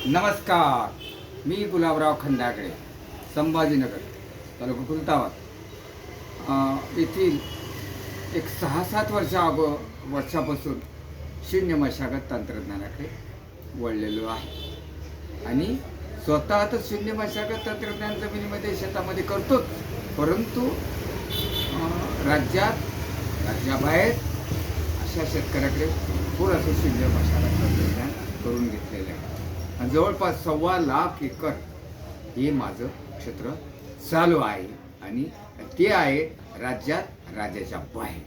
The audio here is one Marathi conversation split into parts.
नमस्कार. मी गुलाबराव खंडागळे, संभाजीनगर, तालुका खुलताबाद येथील एक 6-7 वर्षापासून शून्य मशागत तंत्रज्ञानाकडे वळलेलो आहे आणि स्वतः तर शून्य मशागत तंत्रज्ञान जमिनीमध्ये शेतामध्ये करतोच, परंतु राज्याबाहेर अशा शेतकऱ्याकडे भरपूर असं शून्य मशागत तंत्रज्ञान करून घेतलेलं आहे आणि जवळपास 1.25 लाख एकर हे माझं क्षेत्र चालू आहे आणि ते आहे राज्याच्या बाहेर.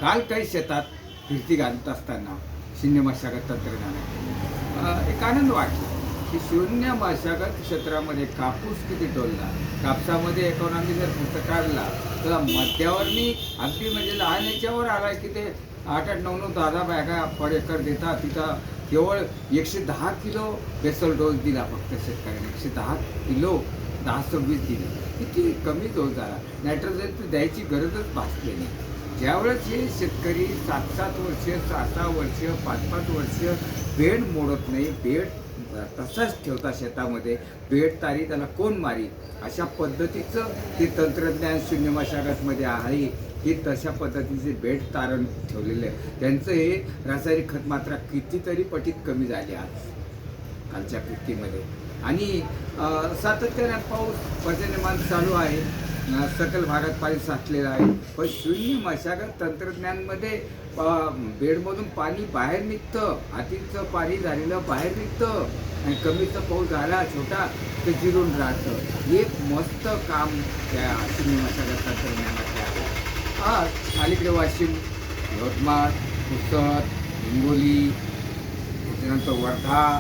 काल काही शेतात फिरती घालत असताना शून्य मशागत तंत्रज्ञान एक आनंद वाटला की शून्य मशागत क्षेत्रामध्ये कापूस किती टोलला, कापसामध्ये इकॉनॉमी जर खर्च काढला तर मध्यावर मी अगदी म्हणजे लहान याच्यावर आला की ते 8-8, 9-9, 10 बॅगा पर एकर देतात. तिथं केवळ 110 किलो बेसल डोस दिला फक्त शेतकऱ्याने, 110 किलो 10-26 दिले. किती कमी डोस झाला. नायट्रोजन तर द्यायची गरजच भासली नाही. ज्यावेळेस हे शेतकरी 7-7 वर्ष, 6-6 वर्ष, 5-5 वर्ष बेड मोडत नाही, बेड तसाच ठेवता शेतामध्ये, बेड तारी त्याला कोण मारी अशा पद्धतीचं ते तंत्रज्ञान शून्य मशागतमध्ये आहे. हे तशा पद्धतीचे बेड तारण ठेवलेले आहे. त्यांचं हे रासायनिक खत मात्रा कितीतरी पटीत कमी झाली आज कालच्या पिस्तीमध्ये आणि सातत्याने पाऊस पर्जन्यमान चालू आहे. सकल भागात पाणी साचलेलं आहे. पण शून्य मशागत तंत्रज्ञानमध्ये बेडमधून पाणी बाहेर निघतं, हातीचं पाणी झालेलं बाहेर निघतं आणि कमीचा पाऊस झाला छोटा तर जिरून राहतं. एक मस्त काम त्या शून्य मशागत तंत्रज्ञानाचे आहे. आज अलीकडे वाशिम, यवतमाळ, पुसद, हिंगोली, त्याच्यानंतर वर्धा,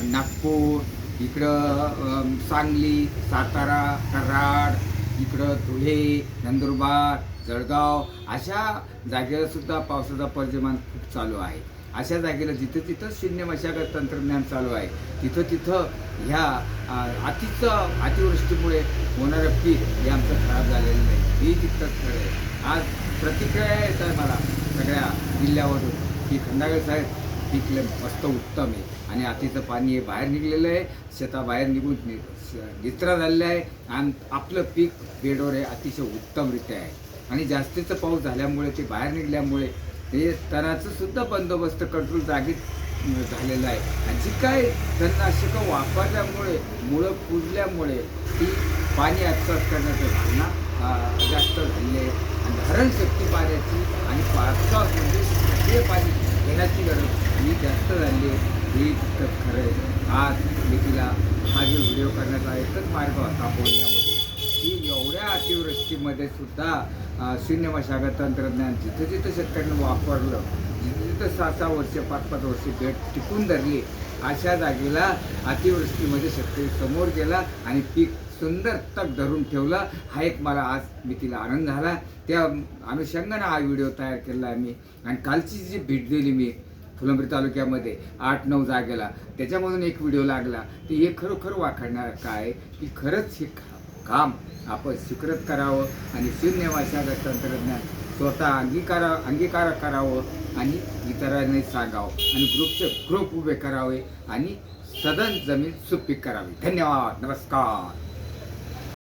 नागपूर, इकडं सांगली, सातारा, कराड, इकडं धुळे, नंदुरबार, जळगाव अशा जागेला सुद्धा पावसाचा पर्जन्यमान खूप चालू आहे. अशा जागेला जिथं शून्य मशागत तंत्रज्ञान चालू आहे तिथं ह्या अतिवृष्टीमुळे होणारं पीक हे आमचं खराब झालेलं नाही. हे तितकंच खरं आहे. आज प्रतिक्रिया येत आहे मला सगळ्या जिल्ह्यावरून की खंडागळे साहेब पीक मस्त उत्तम आहे आणि अतिचं पाणी हे बाहेर निघलेलं आहे, शेताबाहेर निघून निचरा झालेलं आहे आणि आपलं पीक बेडवर आहे अतिशय उत्तमरित्या आहे आणि जास्तीचा पाऊस झाल्यामुळे ते बाहेर निघाल्यामुळे ते तणाचं सुद्धा बंदोबस्त कंट्रोल जागीच झालेला आहे आणि जी काय तणनाशकं वापरल्यामुळे मुळं कुजल्यामुळे ती पाणी ॲब्सॉर्ब करण्याचं घटना जास्त झाली आहे आणि धारणशक्ती पाण्याची आणि पावसाळ्यात म्हणजे सगळे पाणी घेण्याची गरज ही जास्त झाली आहे. हे तितकंच खरं आहे. आज मी तिला हा जो व्हिडिओ करण्याचा एकच मार्ग होता बोलण्यामध्ये की एवढ्या अतिवृष्टीमध्ये सुद्धा शून्य मशागत तंत्रज्ञान जिथं शेतकऱ्यांनी वापरलं, जिथं 6-6 वर्ष, 5-5 वर्ष बेड टिकून धरली, अशा जागेला अतिवृष्टीमध्ये शेतकरी समोर गेला आणि पीक सुंदर तग धरून ठेवला. हा एक मला आज मी तिला आनंद झाला. त्या अनुषंगानं हा व्हिडिओ तयार केला आहे मी आणि कालची जी भेट दिली मी फुलंब्री तालुक्यामध्ये 8-9 जागेला, त्याच्यामधून एक व्हिडिओ लागला. ते हे खरोखर वाखाणणार काय की खरंच हे काम आपण स्वीकृत करावं आणि शून्य मशागत तंत्रज्ञान स्वतः अंगीकार करावं आणि इतरांनी सांगावं आणि ग्रुप उभे करावे आणि सदन जमीन सुपीक करावी. धन्यवाद. नमस्कार.